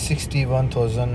61,000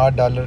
$8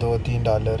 $2-3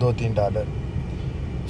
$2-3.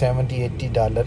$70-80